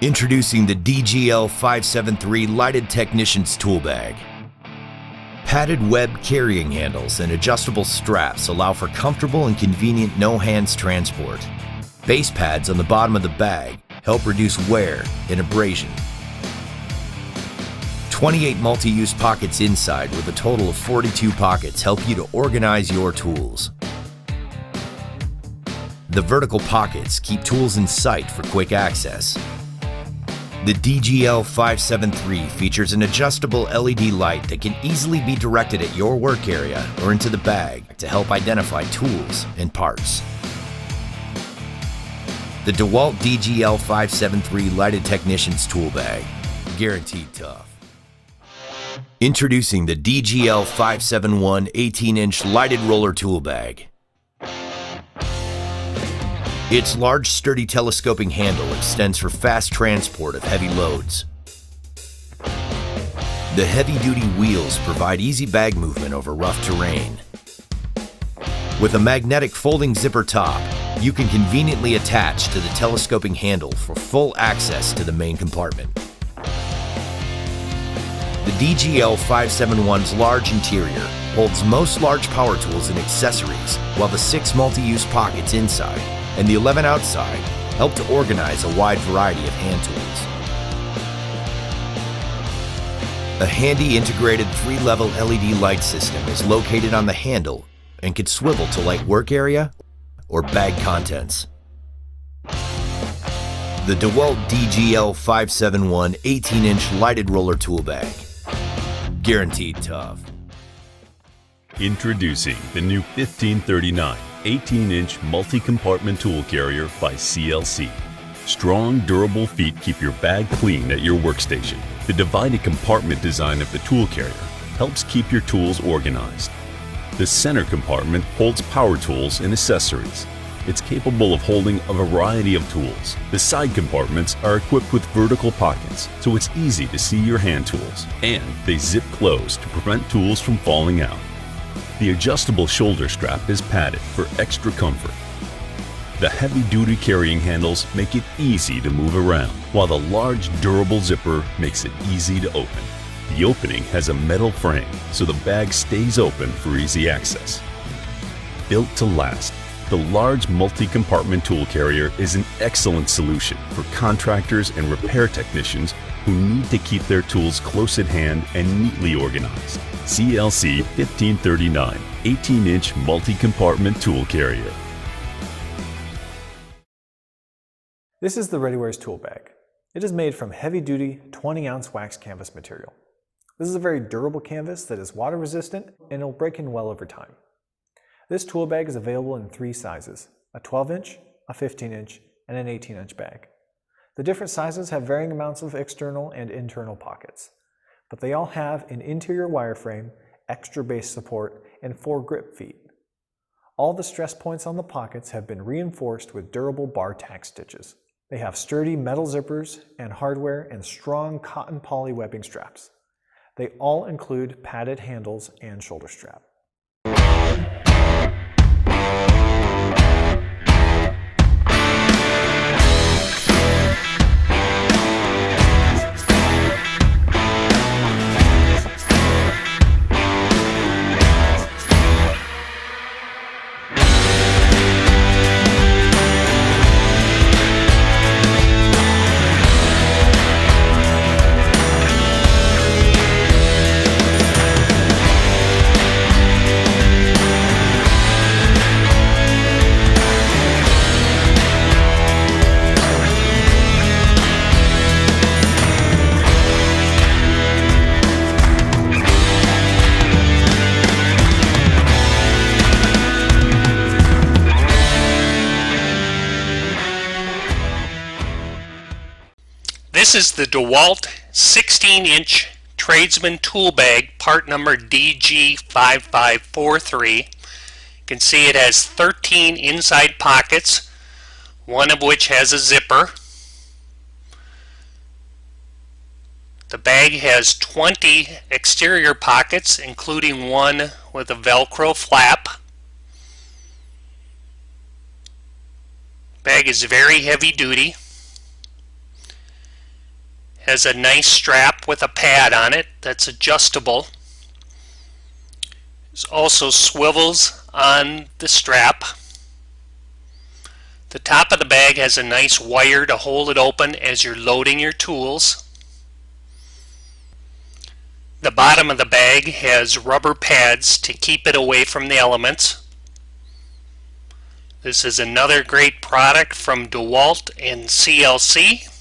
Introducing the DGL573 Lighted Technician's Tool Bag. Padded web carrying handles and adjustable straps allow for comfortable and convenient no-hands transport. Base pads on the bottom of the bag help reduce wear and abrasion. 28 multi-use pockets inside with a total of 42 pockets help you to organize your tools. The vertical pockets keep tools in sight for quick access. The DGL573 features an adjustable LED light that can easily be directed at your work area or into the bag to help identify tools and parts. The Dewalt DGL573 Lighted Technician's Tool Bag. Guaranteed tough. Introducing the DGL571 18-inch Lighted Roller Tool Bag. Its large, sturdy telescoping handle extends for fast transport of heavy loads. The heavy-duty wheels provide easy bag movement over rough terrain. With a magnetic folding zipper top, you can conveniently attach to the telescoping handle for full access to the main compartment. The DGL571's large interior holds most large power tools and accessories, while the 6 multi-use pockets inside and the 11 outside help to organize a wide variety of hand tools. A handy integrated 3-level LED light system is located on the handle and can swivel to light work area or bag contents. The Dewalt DGL571 18-inch lighted roller tool bag. Guaranteed tough. Introducing the new 1539 18-inch multi-compartment tool carrier by CLC. Strong, durable feet keep your bag clean at your workstation. The divided compartment design of the tool carrier helps keep your tools organized. The center compartment holds power tools and accessories. It's capable of holding a variety of tools. The side compartments are equipped with vertical pockets, so it's easy to see your hand tools, and they zip closed to prevent tools from falling out. The adjustable shoulder strap is padded for extra comfort. The heavy-duty carrying handles make it easy to move around, while the large, durable zipper makes it easy to open. The opening has a metal frame, so the bag stays open for easy access. Built to last, the large multi-compartment tool carrier is an excellent solution for contractors and repair technicians who need to keep their tools close at hand and neatly organized. CLC 1539 18-inch multi-compartment tool carrier. This is the Redware's tool bag. It is made from heavy-duty 20-ounce wax canvas material. This is a very durable canvas that is water resistant and it will break in well over time. This tool bag is available in 3 sizes, a 12-inch, a 15-inch, and an 18-inch bag. The different sizes have varying amounts of external and internal pockets, but they all have an interior wireframe, extra base support, and 4 grip feet. All the stress points on the pockets have been reinforced with durable bar tack stitches. They have sturdy metal zippers and hardware and strong cotton poly webbing straps. They all include padded handles and shoulder strap. This is the Dewalt 16-inch tradesman tool bag, part number DG5543. You can see it has 13 inside pockets, one of which has a zipper. The bag has 20 exterior pockets, including one with a Velcro flap. Bag is very heavy duty. Has a nice strap with a pad on it that's adjustable. There's also swivels on the strap. The top of the bag has a nice wire to hold it open as you're loading your tools. The bottom of the bag has rubber pads to keep it away from the elements. This is another great product from Dewalt and CLC.